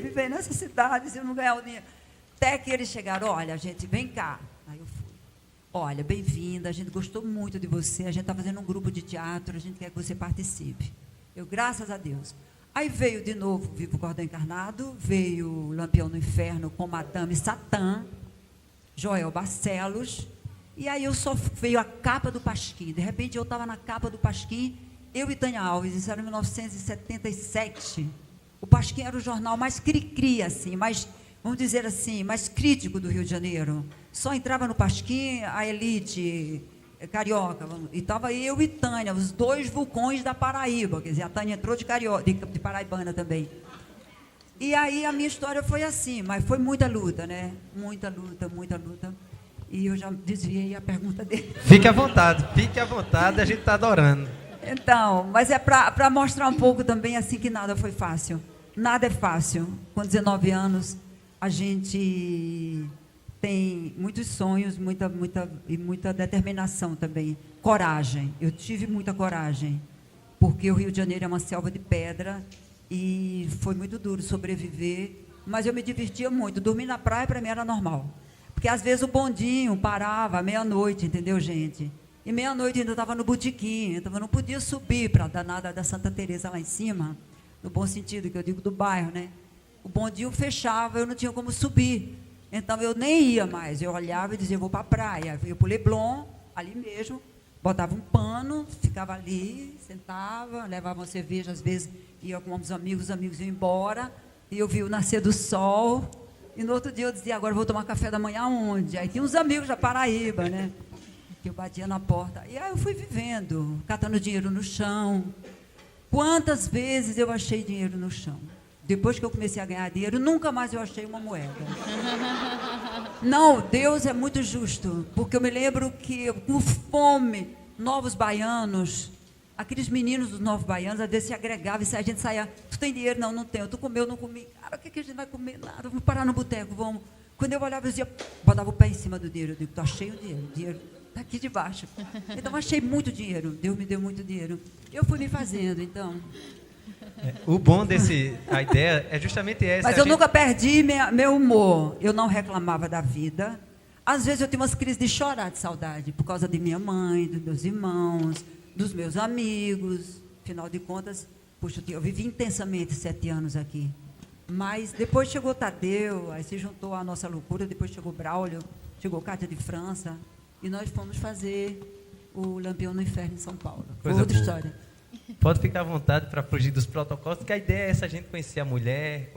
viver nessa cidade se eu não ganhar o dinheiro? Até que eles chegaram, olha, gente, vem cá. Aí eu fui. Olha, bem-vinda, a gente gostou muito de você, a gente está fazendo um grupo de teatro, a gente quer que você participe. Eu, graças a Deus. Aí veio de novo Vivo Cordão Encarnado, veio Lampião no Inferno com Madame Satã, Joel Barcelos, e aí veio a capa do Pasquim. De repente eu estava na capa do Pasquim, eu e Tânia Alves, isso era em 1977. O Pasquim era o jornal mais cri-cri, assim, mais, vamos dizer assim, mais crítico do Rio de Janeiro. Só entrava no Pasquim a elite carioca, e estava eu e Tânia, os dois vulcões da Paraíba, quer dizer, a Tânia entrou de paraibana também. E aí a minha história foi assim, mas foi muita luta, né? Muita luta. E eu já desviei a pergunta dele. Fique à vontade, a gente está adorando. Então, mas é para mostrar um pouco também assim que nada foi fácil. Nada é fácil. Com 19 anos, a gente tem muitos sonhos, muita determinação também. Coragem. Eu tive muita coragem, porque o Rio de Janeiro é uma selva de pedra e foi muito duro sobreviver, mas eu me divertia muito. Dormir na praia, para mim, era normal. Porque, às vezes, o bondinho parava à meia-noite, entendeu, gente? E meia-noite ainda estava no botequim, então eu não podia subir para a danada da Santa Teresa lá em cima, no bom sentido, que eu digo do bairro, né? O bondinho fechava, eu não tinha como subir. Então, eu nem ia mais. Eu olhava e dizia, eu vou para a praia. Eu ia para o Leblon, ali mesmo, botava um pano, ficava ali, sentava, levava uma cerveja, às vezes ia com os amigos iam embora, e eu via o nascer do sol, e no outro dia eu dizia, agora eu vou tomar café da manhã onde? Aí tinha uns amigos da Paraíba, né? Que eu batia na porta. E aí eu fui vivendo, catando dinheiro no chão. Quantas vezes eu achei dinheiro no chão? Depois que eu comecei a ganhar dinheiro, nunca mais eu achei uma moeda. Não, Deus é muito justo, porque eu me lembro que, com fome, novos baianos, aqueles meninos dos novos baianos, às vezes se agregavam e a gente saía, tu tem dinheiro? Não, não tenho. Tu comeu? Não comi. Cara, o que a gente vai comer? Nada, vamos parar no boteco, vamos. Quando eu olhava, eu dizia, botava o pé em cima do dinheiro. Eu digo, tá cheio de dinheiro está aqui debaixo. Então, eu achei muito dinheiro, Deus me deu muito dinheiro. Eu fui me fazendo, então... O bom a ideia é justamente essa. Mas eu nunca perdi meu humor. Eu não reclamava da vida. Às vezes eu tinha umas crises de chorar de saudade, por causa de minha mãe, dos meus irmãos, dos meus amigos. Afinal de contas, puxa, eu vivi intensamente 7 anos aqui. Mas depois chegou Tadeu, aí se juntou a nossa loucura, depois chegou Braulio, chegou Cátia de França, e nós fomos fazer o Lampião no Inferno em São Paulo. Outra história. Pode ficar à vontade para fugir dos protocolos, porque a ideia é essa, a gente conhecer a mulher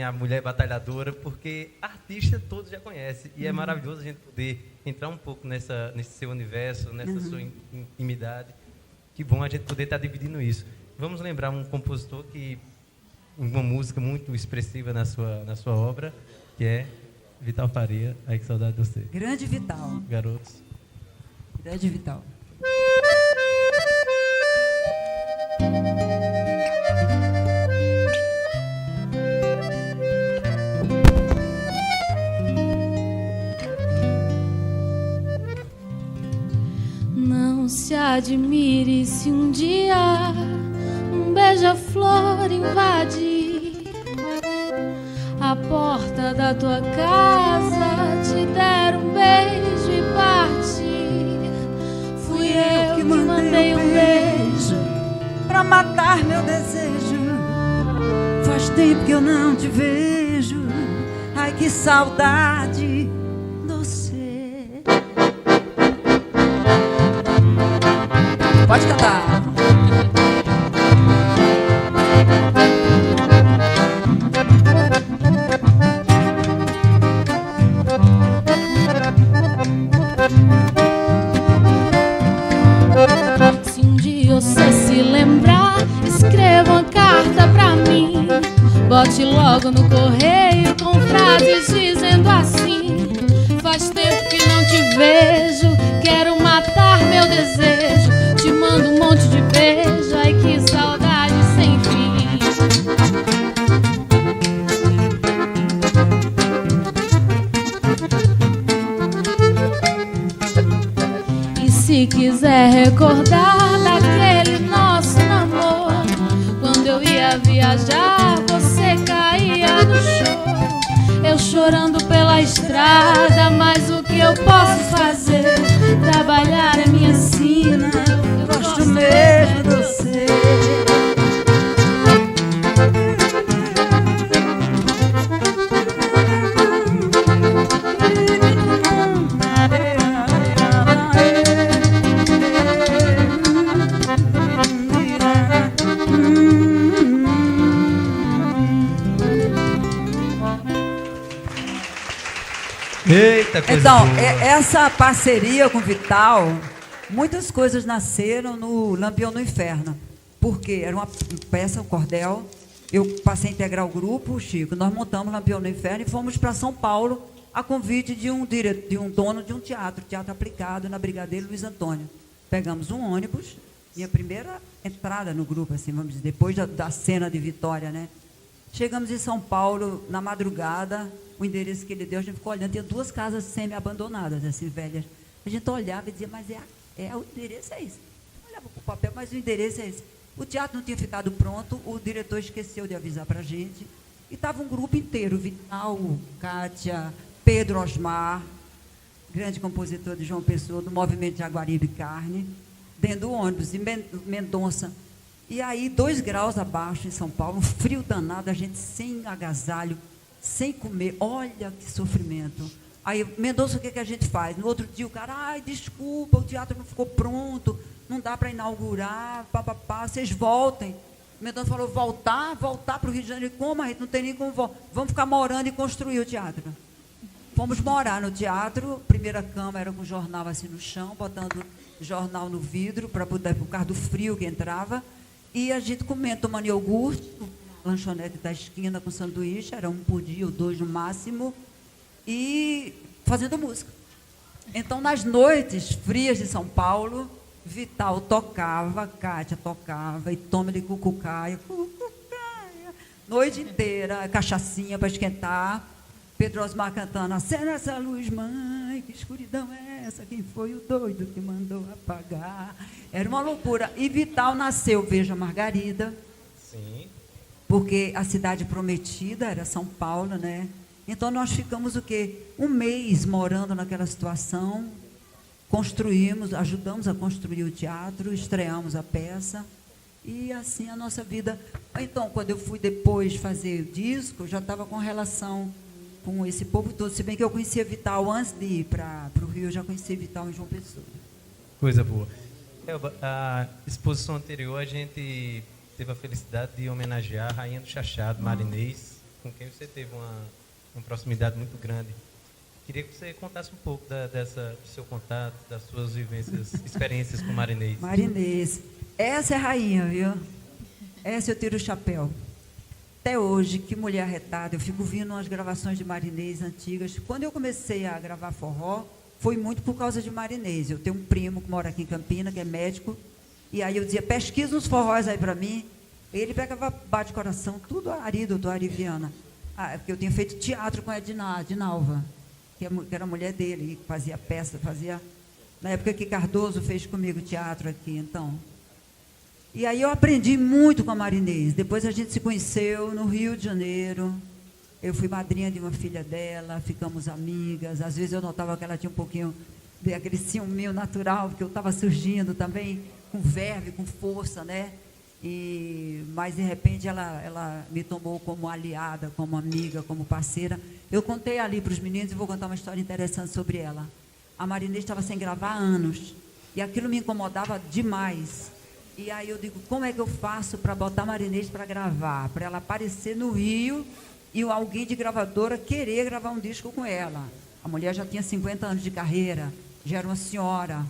a mulher batalhadora, porque artista todos já conhecem, e é maravilhoso a gente poder entrar um pouco nesse seu universo, nessa sua intimidade. Que bom a gente poder estar dividindo isso. Vamos lembrar um compositor uma música muito expressiva na sua obra, que é Vital Faria, Ai Que Saudade de Você. Grande Vital. Garotos. Grande Vital. Não se admire se um dia um beija-flor invadir a porta da tua casa, te der um beijo e partir. Fui eu que mandei um beijo pra matar meu desejo. Faz tempo que eu não te vejo. Ai, que saudade de você. Pode cantar. Se um dia você se lembrar, escreva uma carta pra mim. Bote logo no correio com frases dizendo assim: faz tempo que não te vejo, quero matar meu desejo. Te mando um monte de beijo, ai que saudade sem fim. E se quiser recordar daquele nosso namoro, quando eu ia viajar, você caía chorando pela estrada, mas o que eu posso fazer? Trabalhar é minha sina, eu gosto mesmo de você. Eita, coisa Então, boa. essa parceria com o Vital, muitas coisas nasceram no Lampião no Inferno. Porque era uma peça, um cordel. Eu passei a integrar o grupo, Chico. Nós montamos Lampião no Inferno e fomos para São Paulo a convite de um dono de um teatro aplicado na Brigadeiro Luiz Antônio. Pegamos um ônibus, minha primeira entrada no grupo, assim, vamos dizer, depois da cena de Vitória, né? Chegamos em São Paulo, na madrugada, o endereço que ele deu, a gente ficou olhando, tinha 2 casas semi-abandonadas, assim, velhas. A gente olhava e dizia, mas o endereço é esse. Olhava para o papel, mas o endereço é esse. O teatro não tinha ficado pronto, o diretor esqueceu de avisar para a gente, e estava um grupo inteiro, Vital, Kátia, Pedro Osmar, grande compositor de João Pessoa, do movimento Jaguaribe Carne, dentro do ônibus, e Mendonça. E aí, 2 graus abaixo em São Paulo, um frio danado, a gente sem agasalho, sem comer. Olha que sofrimento. Aí, Mendonça, o que a gente faz? No outro dia, o cara, ai, desculpa, o teatro não ficou pronto, não dá para inaugurar, papapá, vocês voltem. Mendonça falou, voltar para o Rio de Janeiro. Como? A gente não tem nem como voltar. Vamos ficar morando e construir o teatro. Fomos morar no teatro, primeira cama era com jornal assim no chão, botando jornal no vidro, por causa do frio que entrava. E a gente comendo, tomando iogurte, lanchonete da esquina com sanduíche, era 1 por dia ou 2 no máximo, e fazendo música. Então, nas noites frias de São Paulo, Vital tocava, Kátia tocava, e toma-lhe cucucaia, noite inteira, cachaçinha para esquentar, Pedro Osmar cantando, acenda essa luz, mãe, que escuridão é essa? Quem foi o doido que mandou apagar? Era uma loucura. E Vital nasceu, veja, Margarida. Sim. Porque a cidade prometida era São Paulo, né? Então, nós ficamos o quê? 1 mês morando naquela situação, construímos, ajudamos a construir o teatro, estreamos a peça, e assim a nossa vida. Então, quando eu fui depois fazer o disco, eu já estava com relação com esse povo todo, se bem que eu conhecia Vital antes de ir para o Rio, eu já conhecia Vital em João Pessoa. Coisa boa. Elba, a exposição anterior, a gente teve a felicidade de homenagear a Rainha do Chachado, Marinês, com quem você teve uma proximidade muito grande. Queria que você contasse um pouco do seu contato, das suas vivências, experiências com Marinês. Marinês. Essa é a rainha, viu? Essa eu tiro o chapéu. Até hoje, que mulher arretada. Eu fico vindo umas gravações de Marinês antigas. Quando eu comecei a gravar forró, foi muito por causa de Marinês. Eu tenho um primo que mora aqui em Campinas, que é médico, e aí eu dizia, pesquisa uns forróis aí para mim. Ele pegava bate-coração, tudo do Ari Viana. Porque eu tinha feito teatro com a Edinalva, que era a mulher dele, e fazia peça, na época que Cardoso fez comigo teatro aqui, então. E aí eu aprendi muito com a Marinês. Depois a gente se conheceu no Rio de Janeiro. Eu fui madrinha de uma filha dela, ficamos amigas. Às vezes eu notava que ela tinha um pouquinho daquele ciúminho natural, porque eu estava surgindo também com verve, com força, né? Mas, de repente, ela me tomou como aliada, como amiga, como parceira. Eu contei ali para os meninos e vou contar uma história interessante sobre ela. A Marinês estava sem gravar há anos, e aquilo me incomodava demais. E aí eu digo, como é que eu faço para botar a Marinês para gravar? Para ela aparecer no Rio e alguém de gravadora querer gravar um disco com ela. A mulher já tinha 50 anos de carreira, já era uma senhora.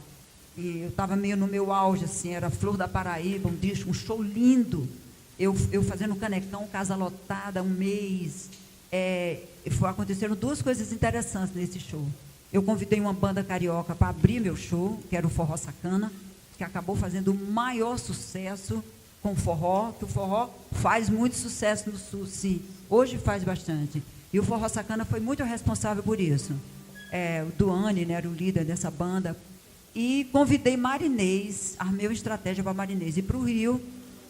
E eu estava meio no meu auge, assim, era Flor da Paraíba, um disco, um show lindo. Eu fazendo Canecão, casa lotada, 1 mês. Aconteceram 2 coisas interessantes nesse show. Eu convidei uma banda carioca para abrir meu show, que era o Forró Sacana, que acabou fazendo o maior sucesso com o forró, que o forró faz muito sucesso no Sul, sim. Hoje faz bastante. E o Forró Sacana foi muito responsável por isso. O Duane, né, era o líder dessa banda. E convidei Marinês, armei uma estratégia para Marinês ir para o Rio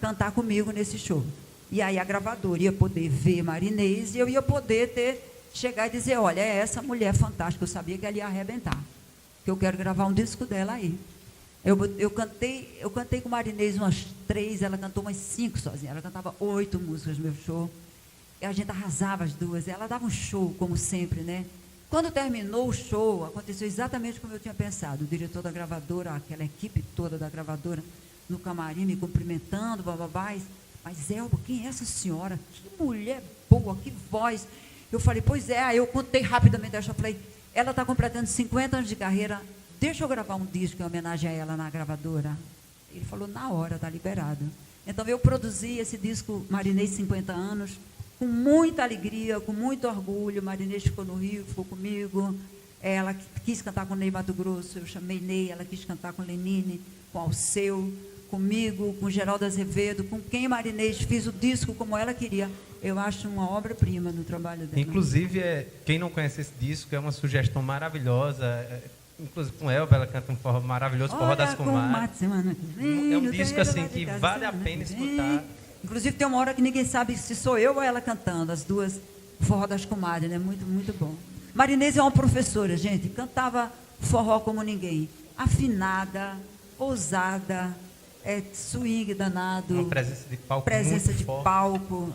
cantar comigo nesse show. E aí a gravadora ia poder ver Marinês e eu ia poder ter chegar e dizer, olha, é essa mulher fantástica, eu sabia que ela ia arrebentar, que eu quero gravar um disco dela aí. Eu cantei com Marinês umas 3, ela cantou umas 5 sozinha, ela cantava 8 músicas no meu show, e a gente arrasava as duas, ela dava um show, como sempre, né? Quando terminou o show, aconteceu exatamente como eu tinha pensado, o diretor da gravadora, aquela equipe toda da gravadora, no camarim, me cumprimentando, bababás, mas Elba, quem é essa senhora? Que mulher boa, que voz. Eu falei, pois é, aí eu contei rapidamente, eu falei, ela está completando 50 anos de carreira, deixa eu gravar um disco em homenagem a ela na gravadora. Ele falou, na hora, está liberado. Então, eu produzi esse disco Marinês 50 anos, com muita alegria, com muito orgulho. Marinês ficou no Rio, ficou comigo. Ela quis cantar com Ney Matogrosso, eu chamei Ney, ela quis cantar com Lenine, com Alceu, comigo, com Geraldo Azevedo, com quem Marinês fiz o disco como ela queria. Eu acho uma obra-prima no trabalho dela. Inclusive, quem não conhece esse disco, é uma sugestão maravilhosa. Inclusive, com Elba, ela canta um forró maravilhoso, Forró das Comadres. É um disco assim que vale a pena escutar. Inclusive, tem uma hora que ninguém sabe se sou eu ou ela cantando, as duas, Forró das Comadres, né? Muito, muito bom. Marinês é uma professora, gente, cantava forró como ninguém. Afinada, ousada, swing danado. Uma presença de palco presença muito de forte. palco,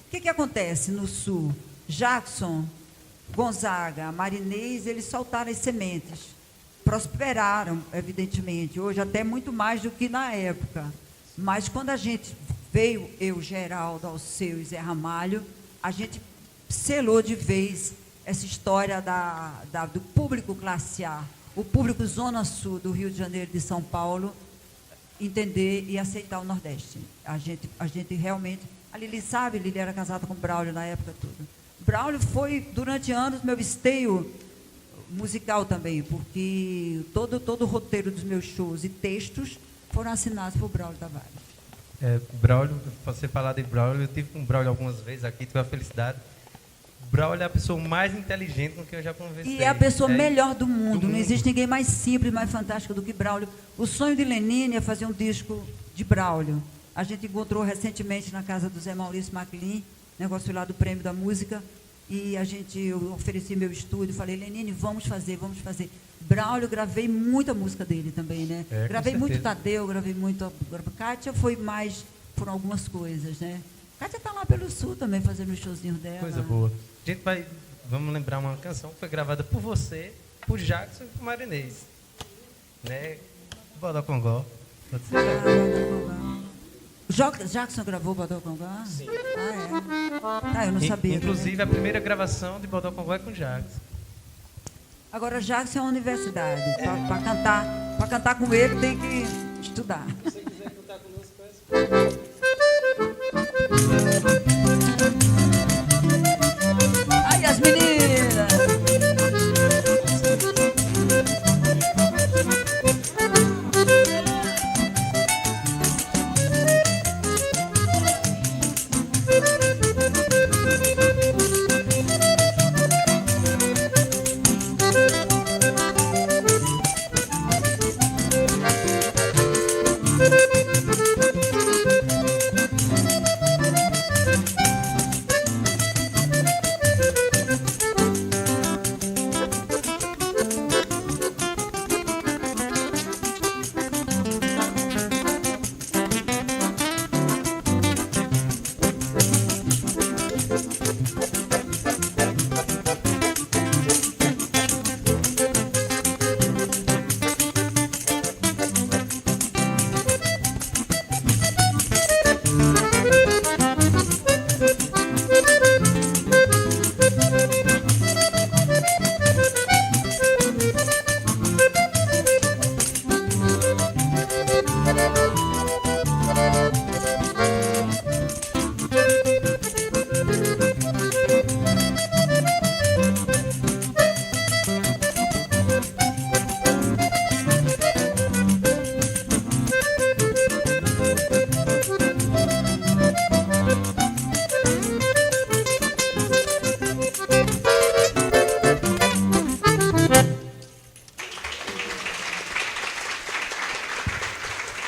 O que acontece no Sul? Jackson, Gonzaga, Marinês, eles soltaram as sementes. Prosperaram, evidentemente, hoje até muito mais do que na época. Mas quando a gente veio, eu, Geraldo, Alceu e Zé Ramalho, a gente selou de vez essa história do público classe A, o público Zona Sul do Rio de Janeiro e de São Paulo, entender e aceitar o Nordeste. A gente realmente... A Lili sabe, Lili era casada com o Braulio na época toda. Braulio foi, durante anos, meu esteio musical também, porque todo o roteiro dos meus shows e textos foram assinados por Braulio Tavares. Braulio, você falar de Braulio, eu tive com o Braulio algumas vezes aqui, tive a felicidade. Braulio é a pessoa mais inteligente com quem eu já conversei. E é a pessoa melhor do mundo. Não existe ninguém mais simples, mais fantástico do que Braulio. O sonho de Lenine é fazer um disco de Braulio. A gente encontrou recentemente na casa do Zé Maurício Maclin, negócio lá do Prêmio da Música, e eu ofereci meu estúdio, falei, Lenine, vamos fazer. Braulio, gravei muita música dele também, né? Gravei muito Tadeu, gravei muito... Kátia foram algumas coisas, né? Kátia está lá pelo Sul também, fazendo os showzinhos dela. Coisa boa. A gente vamos lembrar uma canção que foi gravada por você, por Jackson e por Marinês. Né? Bodocongó. Jackson gravou Bodocongó? Sim. Eu não sabia. Inclusive, a primeira gravação de Bodocongó é com Jackson. Agora, Jackson é uma universidade. Para cantar com ele, tem que estudar. Se você quiser cantar conosco, Ai, as meninas!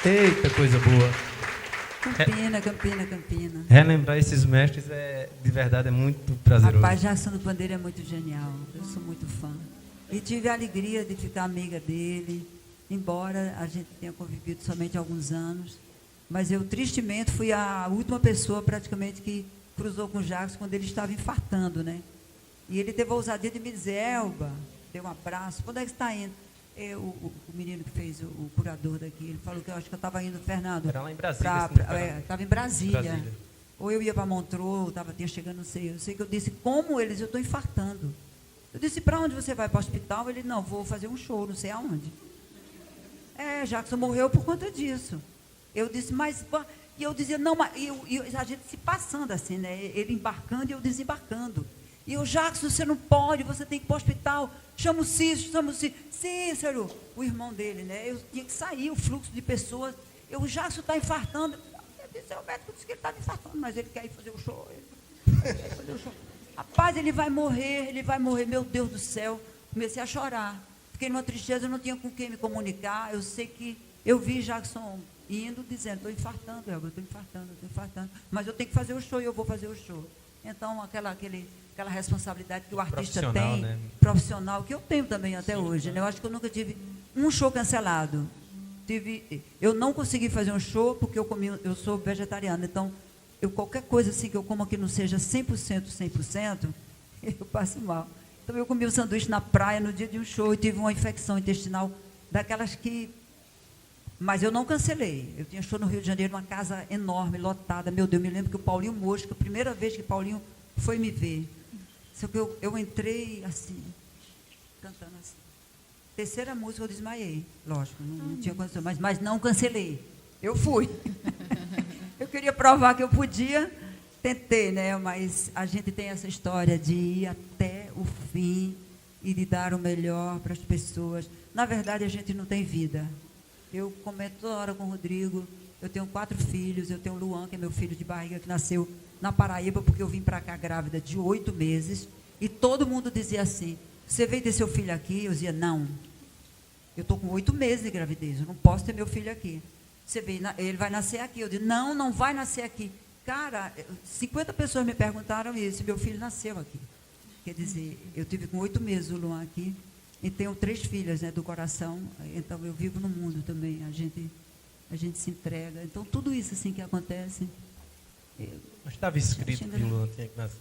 Eita, coisa boa. Campina. Relembrar esses mestres de verdade é muito prazeroso. Rapaz, Jackson do Pandeiro é muito genial. Eu sou muito fã. E tive a alegria de ficar amiga dele, embora a gente tenha convivido somente há alguns anos. Mas eu, tristemente, fui a última pessoa praticamente que cruzou com o Jackson quando ele estava infartando, né? E ele teve a ousadia de me dizer, Elba, deu um abraço, quando é que você está indo? O menino que fez o curador daqui, ele falou que eu acho que eu estava indo, Fernando. Era lá em Brasília. Estava em Brasília. Ou eu ia para Montreux, tinha chegando, não sei. Eu sei que eu disse, como eles? Eu estou infartando. Eu disse, para onde você vai? Para o hospital? Ele, não, vou fazer um show, não sei aonde. Jackson morreu por conta disso. Eu disse, mas... E eu dizia, não, mas... E a gente se passando assim, né? Ele embarcando e eu desembarcando. E o Jackson, você não pode, você tem que ir para o hospital. Chama o Cícero, o irmão dele, né? Eu tinha que sair, o fluxo de pessoas. O Jackson está infartando. Eu disse, o médico disse que ele estava infartando, mas ele quer ir fazer o show. Rapaz, ele vai morrer, meu Deus do céu. Comecei a chorar. Fiquei numa tristeza, eu não tinha com quem me comunicar. Eu sei que eu vi Jackson indo, dizendo, estou infartando, Elba, estou infartando. Mas eu tenho que fazer o show e eu vou fazer o show. Então, aquela responsabilidade que o artista tem, né? Profissional, que eu tenho também até hoje. Né? Eu acho que eu nunca tive um show cancelado. Eu não consegui fazer um show porque eu sou vegetariana. Então, qualquer coisa assim que eu como que não seja 100%, eu passo mal. Então, eu comi um sanduíche na praia no dia de um show e tive uma infecção intestinal daquelas que... Mas eu não cancelei. Eu tinha show no Rio de Janeiro, uma casa enorme, lotada. Meu Deus, me lembro que o Paulinho Mosca, a primeira vez que Paulinho foi me ver. Só que eu entrei assim, cantando assim. Terceira música eu desmaiei. Lógico, não tinha condição, mas não cancelei. Eu fui. Eu queria provar que eu podia, tentei, né? Mas a gente tem essa história de ir até o fim e de dar o melhor para as pessoas. Na verdade, a gente não tem vida. Eu comento toda hora com o Rodrigo, eu tenho 4 filhos, eu tenho o Luan, que é meu filho de barriga, que nasceu na Paraíba, porque eu vim para cá grávida de 8 meses, e todo mundo dizia assim, você veio ter seu filho aqui? Eu dizia, não, eu estou com 8 meses de gravidez, eu não posso ter meu filho aqui. Ele vai nascer aqui. Eu disse, não vai nascer aqui. Cara, 50 pessoas me perguntaram isso, meu filho nasceu aqui. Quer dizer, eu tive com 8 meses o Luan aqui, e tenho 3 filhas, né, do coração, então eu vivo no mundo também, a gente se entrega. Então, tudo isso assim que acontece... Mas estava escrito que o Luan tinha que nascer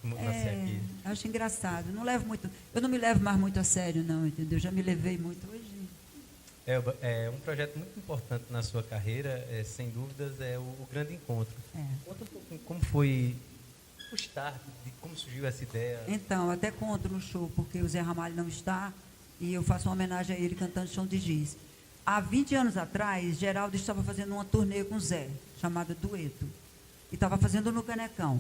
aqui. Acho engraçado. Eu não me levo mais muito a sério, não, entendeu? Já me levei muito hoje. Um projeto muito importante na sua carreira, sem dúvidas, é o Grande Encontro. Conta um pouquinho como foi o start, de como surgiu essa ideia. Então, até conto no show, porque o Zé Ramalho não está... E eu faço uma homenagem a ele cantando Chão de Giz. Há 20 anos atrás, Geraldo estava fazendo uma turnê com o Zé, chamada Dueto. E estava fazendo no Canecão.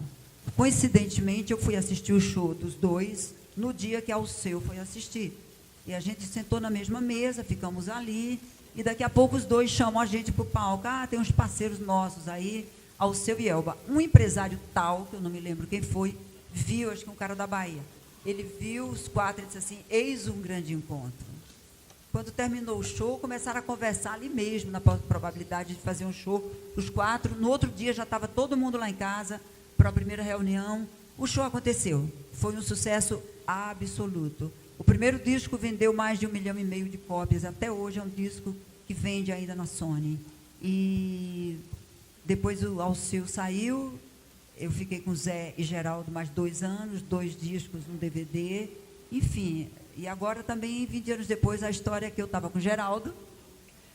Coincidentemente, eu fui assistir o show dos dois no dia que Alceu foi assistir. E a gente sentou na mesma mesa, ficamos ali, e daqui a pouco os dois chamam a gente para o palco. Tem uns parceiros nossos aí, Alceu e Elba. Um empresário tal, que eu não me lembro quem foi, viu, acho que um cara da Bahia. Ele viu os 4 e disse assim, eis um grande encontro. Quando terminou o show, começaram a conversar ali mesmo, na probabilidade de fazer um show, os 4. No outro dia já estava todo mundo lá em casa, para a primeira reunião. O show aconteceu. Foi um sucesso absoluto. O primeiro disco vendeu mais de 1,5 milhão de cópias. Até hoje é um disco que vende ainda na Sony. E depois o Alceu saiu... Eu fiquei com o Zé e Geraldo mais 2 anos, 2 discos, um DVD, enfim. E agora também, 20 anos depois, a história é que eu estava com o Geraldo,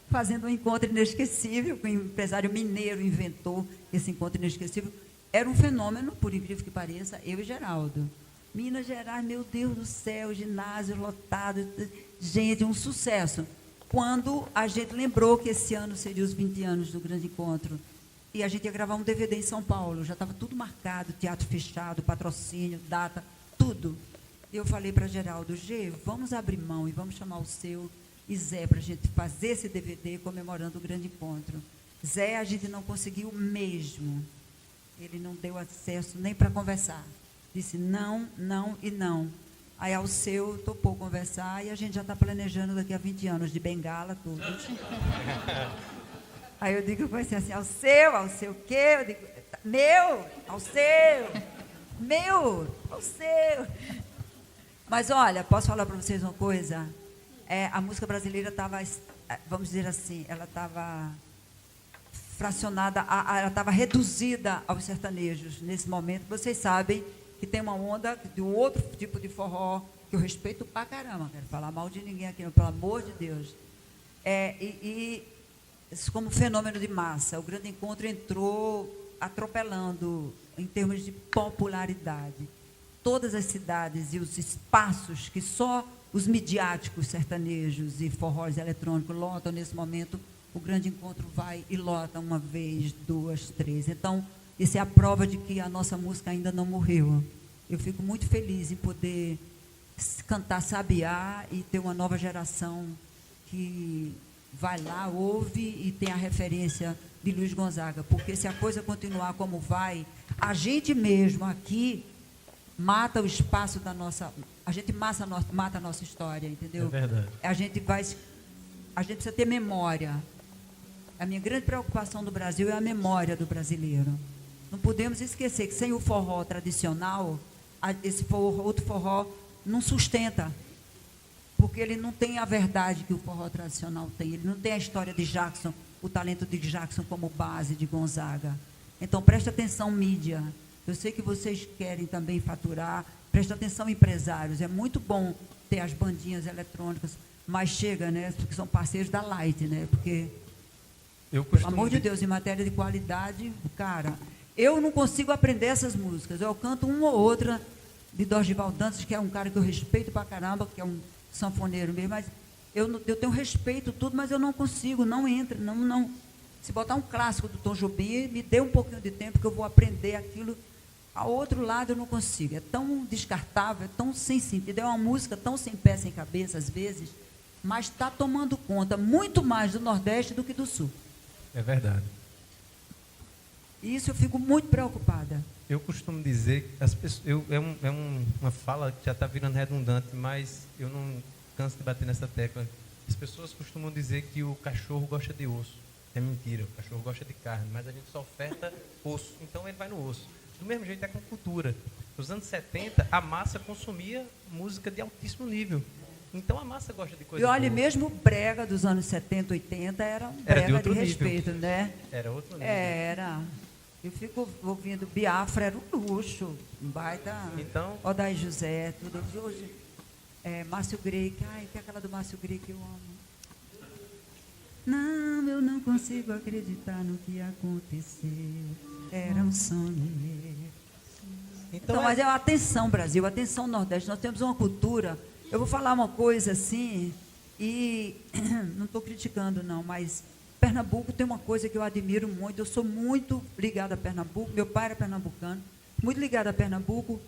fazendo um encontro inesquecível, que o empresário mineiro inventou esse encontro inesquecível. Era um fenômeno, por incrível que pareça, eu e Geraldo. Minas Gerais, meu Deus do céu, ginásio lotado, gente, um sucesso. Quando a gente lembrou que esse ano seria os 20 anos do Grande Encontro, e a gente ia gravar um DVD em São Paulo, já estava tudo marcado, teatro fechado, patrocínio, data, tudo. E eu falei para Geraldo, vamos abrir mão e vamos chamar o seu e Zé para a gente fazer esse DVD comemorando o Grande Encontro. Zé, a gente não conseguiu mesmo. Ele não deu acesso nem para conversar. Disse não, não e não. Aí ao seu topou conversar e a gente já está planejando daqui a 20 anos, de bengala, tudo. Aí eu digo assim, ao seu quê? Eu digo, meu, ao seu, meu, ao seu. Mas olha, posso falar para vocês uma coisa? A música brasileira estava, vamos dizer assim, ela estava fracionada, ela estava reduzida aos sertanejos nesse momento. Vocês sabem que tem uma onda de um outro tipo de forró que eu respeito pra caramba. Não quero falar mal de ninguém aqui, não, pelo amor de Deus. Como fenômeno de massa, o Grande Encontro entrou atropelando em termos de popularidade. Todas as cidades e os espaços que só os midiáticos sertanejos e forróis eletrônicos lotam nesse momento, o Grande Encontro vai e lota uma vez, duas, três. Então, isso é a prova de que a nossa música ainda não morreu. Eu fico muito feliz em poder cantar Sabiá e ter uma nova geração que vai lá, ouve e tem a referência de Luiz Gonzaga. Porque se a coisa continuar como vai, a gente mesmo aqui mata o espaço da nossa... A gente mata a nossa história, entendeu? É verdade. A gente precisa ter memória. A minha grande preocupação do Brasil é a memória do brasileiro. Não podemos esquecer que sem o forró tradicional, esse outro forró não sustenta. Porque ele não tem a verdade que o forró tradicional tem. Ele não tem a história de Jackson, o talento de Jackson como base de Gonzaga. Então, preste atenção, mídia. Eu sei que vocês querem também faturar. Preste atenção, empresários. É muito bom ter as bandinhas eletrônicas, mas chega, né? Porque são parceiros da Light, né? Porque, pelo amor de Deus, em matéria de qualidade, cara, eu não consigo aprender essas músicas. Eu canto uma ou outra de Dorival Dantas, que é um cara que eu respeito pra caramba, que é um sanfoneiro mesmo, mas eu tenho respeito tudo, mas eu não consigo, não entra, não. Se botar um clássico do Tom Jobim, me dê um pouquinho de tempo que eu vou aprender aquilo. Ao outro lado eu não consigo, é tão descartável, é tão sem sentido, é uma música tão sem pé, sem cabeça às vezes, mas está tomando conta muito mais do Nordeste do que do Sul. É verdade. E isso eu fico muito preocupada. Eu costumo dizer que as pessoas, uma fala que já está virando redundante, mas eu não canso de bater nessa tecla. As pessoas costumam dizer que o cachorro gosta de osso. É mentira, o cachorro gosta de carne, mas a gente só oferta osso, então ele vai no osso. Do mesmo jeito é com cultura. Nos anos 70, a massa consumia música de altíssimo nível. Então a massa gosta de coisa E olha, boa. mesmo o brega dos anos 70, 80 era um brega de respeito, nível. né? Era outro nível. Era. Eu fico ouvindo Biafra, era um luxo, um baita. Então, Odair José, tudo. Hoje, Márcio Grey, ai, tem aquela do Márcio Grey que eu amo. Não, eu não consigo acreditar no que aconteceu. Era um sonho. Então, mas atenção, Brasil, atenção, Nordeste. Nós temos uma cultura. Eu vou falar uma coisa assim, e não estou criticando, não, mas Pernambuco tem uma coisa que eu admiro muito. Eu sou muito ligada a Pernambuco. Meu pai era pernambucano, muito ligada a Pernambuco.